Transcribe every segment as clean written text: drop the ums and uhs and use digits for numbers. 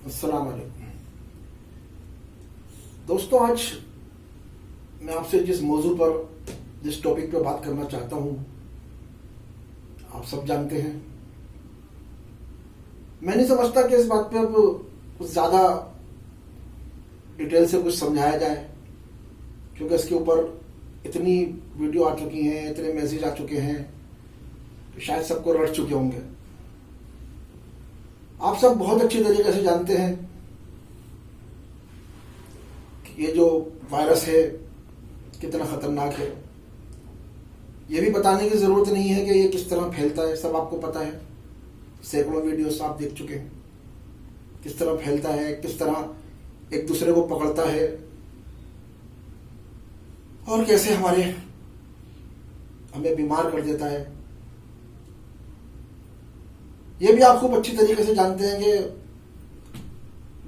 अस्सलाम वालेकुम। दोस्तों, आज मैं आपसे जिस मौजू पर, जिस टॉपिक पर बात करना चाहता हूं, आप सब जानते हैं। मैं नहीं समझता कि इस बात पे अब कुछ ज़्यादा डिटेल से कुछ समझाया जाए, क्योंकि इसके ऊपर इतनी वीडियो आ चुकी हैं, इतने मैसेज आ चुके हैं, तो शायद सबको रट चुके होंगे। आप सब बहुत अच्छी तरीके से जानते हैं कि ये जो वायरस है कितना खतरनाक है। ये भी बताने की जरूरत नहीं है कि ये किस तरह फैलता है, सब आपको पता है। सैकड़ों वीडियोस आप देख चुके हैं किस तरह फैलता है, किस तरह एक दूसरे को पकड़ता है और कैसे हमें बीमार कर देता है। ये भी आप खूब अच्छी तरीके से जानते हैं कि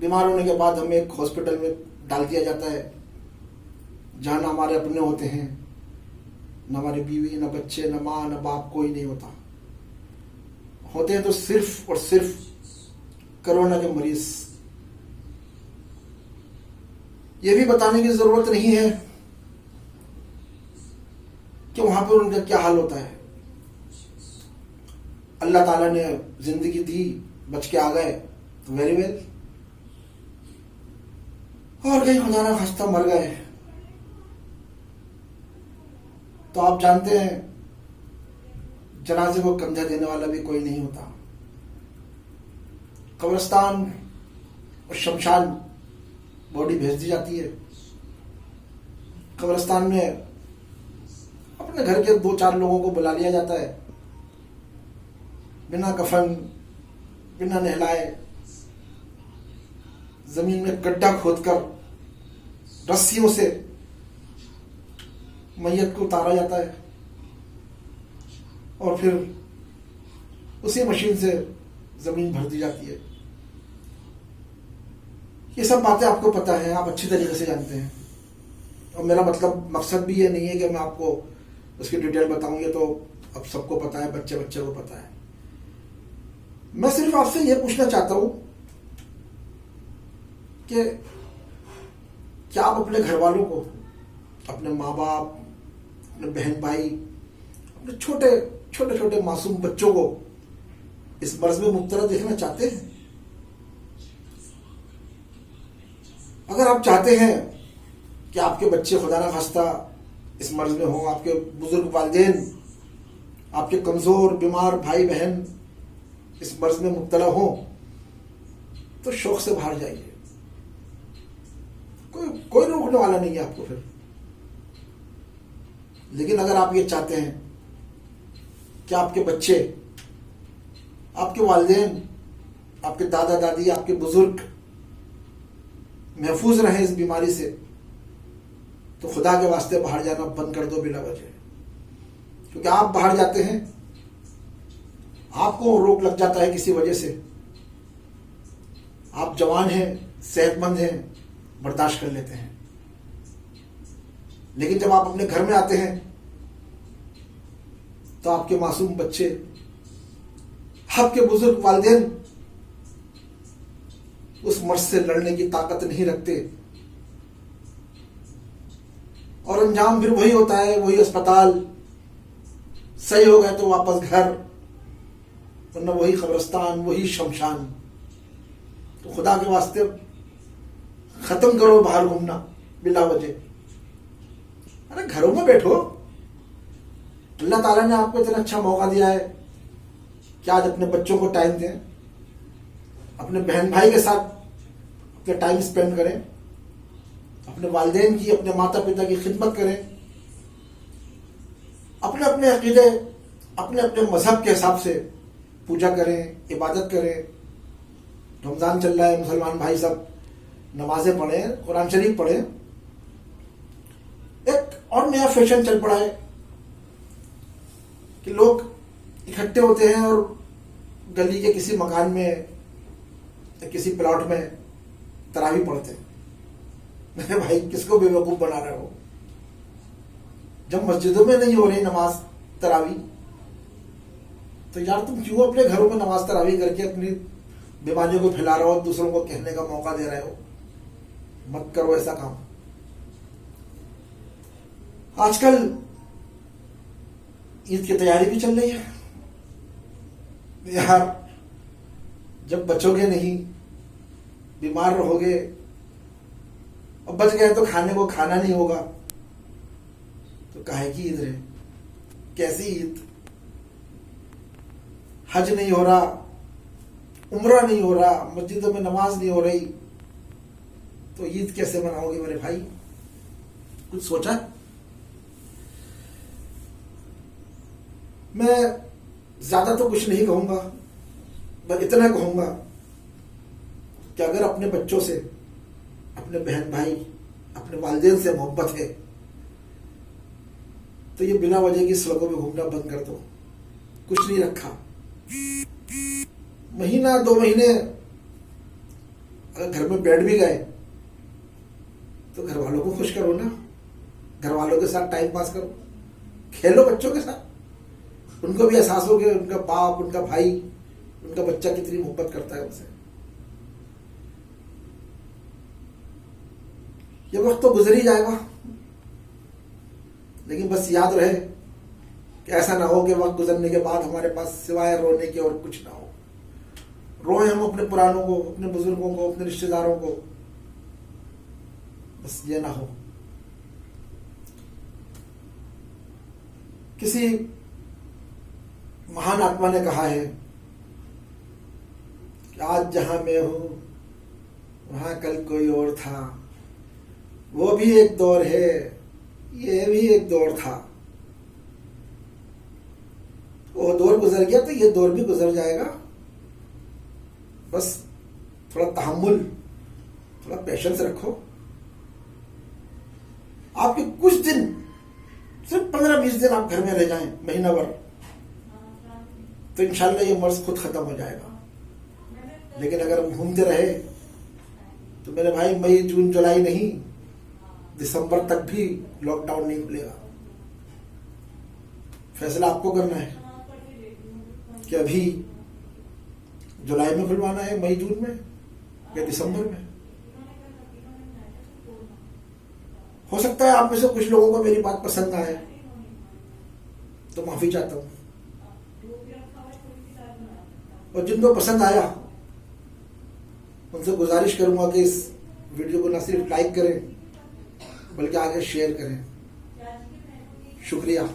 बीमार होने के बाद हमें एक हॉस्पिटल में डाल दिया जाता है, जहां ना हमारे अपने होते हैं, न हमारी बीवी, न बच्चे, न माँ, न बाप, कोई नहीं होता। होते हैं तो सिर्फ और सिर्फ कोरोना के मरीज। ये भी बताने की जरूरत नहीं है कि वहां पर उनका क्या हाल होता है। अल्लाह ताला ने जिंदगी दी, बच के आ गए तो वेरी वेल, और कहीं खुदा ना खास्ता मर गए तो आप जानते हैं जनाजे को कंधा देने वाला भी कोई नहीं होता। कब्रिस्तान और शमशान बॉडी भेज दी जाती है। कब्रिस्तान में अपने घर के 2-4 लोगों को बुला लिया जाता है, बिना कफन, बिना नहलाए, जमीन में गड्ढा खोदकर रस्सियों से मैयत को उतारा जाता है और फिर उसी मशीन से जमीन भर दी जाती है। ये सब बातें आपको पता है, आप अच्छी तरीके से जानते हैं। और मेरा मकसद भी ये नहीं है कि मैं आपको उसकी डिटेल बताऊं, ये तो अब सबको पता है, बच्चे बच्चे को पता है। मैं सिर्फ आपसे यह पूछना चाहता हूं कि क्या आप अपने घर वालों को, अपने माँ बाप, अपने बहन भाई, अपने छोटे छोटे मासूम बच्चों को इस मर्ज में मुब्तला देखना चाहते हैं? अगर आप चाहते हैं कि आपके बच्चे खुदा ना खास्ता इस मर्ज में हो, आपके बुजुर्ग वालिदैन, आपके कमजोर बीमार भाई बहन इस मर्ज में मुब्तला हो, तो शौक से बाहर जाइए। कोई रोकने वाला नहीं है आपको फिर। लेकिन अगर आप ये चाहते हैं कि आपके बच्चे, आपके वालिदैन, आपके दादा दादी, आपके बुजुर्ग महफूज रहें इस बीमारी से, तो खुदा के वास्ते बाहर जाना बंद कर दो बिला वजह। क्योंकि आप बाहर जाते हैं, आपको रोग लग जाता है किसी वजह से, आप जवान हैं, सेहतमंद हैं, बर्दाश्त कर लेते हैं। लेकिन जब आप अपने घर में आते हैं तो आपके मासूम बच्चे, आपके बुजुर्ग वालिदैन उस मर्ज से लड़ने की ताकत नहीं रखते और अंजाम फिर वही होता है, वही अस्पताल। सही हो गए तो वापस घर, वरना वही कब्रिस्तान, वही शमशान। तो खुदा के वास्ते खत्म करो बाहर घूमना बिला वजह। अरे घरों में बैठो। अल्लाह ताला ने आपको इतना अच्छा मौका दिया है कि आज अपने बच्चों को टाइम दें, अपने बहन भाई के साथ अपने टाइम स्पेंड करें, अपने वालिदैन की, अपने माता पिता की खिदमत करें, अपने अपने अकीदे, अपने अपने मजहब के हिसाब से पूजा करें, इबादत करें। रमजान चल रहा है, मुसलमान भाई सब नमाजें पढ़ें, कुरान शरीफ पढ़ें। एक और नया फैशन चल पड़ा है कि लोग इकट्ठे होते हैं और गली के किसी मकान में या किसी प्लॉट में तरावी पढ़ते हैं। मेरे भाई, किसको बेवकूफ बना रहे हो? जब मस्जिदों में नहीं हो रही नमाज तरावी, तो यार तुम क्यों अपने घरों में नमाज तरावी करके अपनी बीमारियों को फैला रहे हो, दूसरों को कहने का मौका दे रहे हो। मत करो ऐसा काम। आजकल ईद की तैयारी भी चल रही है यार। जब बचोगे नहीं, बीमार रहोगे और बच गए तो खाने को खाना नहीं होगा, तो काहे की ईद रहे? कैसी ईद? हज नहीं हो रहा, उम्रा नहीं हो रहा, मस्जिदों में नमाज नहीं हो रही, तो ईद कैसे मनाओगे मेरे भाई? कुछ सोचा? मैं ज्यादा तो कुछ नहीं कहूंगा, बस इतना कहूंगा कि अगर अपने बच्चों से, अपने बहन भाई, अपने वालिदैन से मोहब्बत है तो ये बिना वजह की सड़कों में घूमना बंद कर दो। कुछ नहीं रखा, महीना 2 महीने अगर घर में बैठ भी गए तो घर वालों को खुश करो ना। घर वालों के साथ टाइम पास करो, खेलो बच्चों के साथ। उनको भी एहसास हो कि उनका बाप, उनका भाई, उनका बच्चा कितनी मोहब्बत करता है उनसे। ये वक्त तो गुजर ही जाएगा, लेकिन बस याद रहे कि ऐसा ना हो कि वक्त गुजरने के बाद हमारे पास सिवाय रोने के और कुछ ना हो। रोए हम अपने पुरानों को, अपने बुजुर्गों को, अपने रिश्तेदारों को, बस ये ना हो। किसी महान आत्मा ने कहा है कि आज जहां मैं हूं वहां कल कोई और था, वो भी एक दौर है, ये भी एक दौर था। वो दौर गुजर गया तो ये दौर भी गुजर जाएगा। बस थोड़ा तहम्मुल, थोड़ा पेशेंस रखो। आपके कुछ दिन, सिर्फ 15-20 दिन आप घर में रह जाएं, महीना भर, तो इंशाल्लाह ये मर्ज खुद खत्म हो जाएगा। लेकिन अगर घूमते रहे तो मेरे भाई मई, जून, जुलाई नहीं, दिसंबर तक भी लॉकडाउन नहीं खुलेगा। फैसला आपको करना है कि अभी जुलाई में खुलवाना है, मई जून में, या दिसंबर में। हो सकता है आप में से कुछ लोगों को मेरी बात पसंद आए, तो माफी चाहता हूं। और जिनको पसंद आया उनसे गुजारिश करूंगा कि इस वीडियो को न सिर्फ लाइक करें बल्कि आगे शेयर करें। शुक्रिया।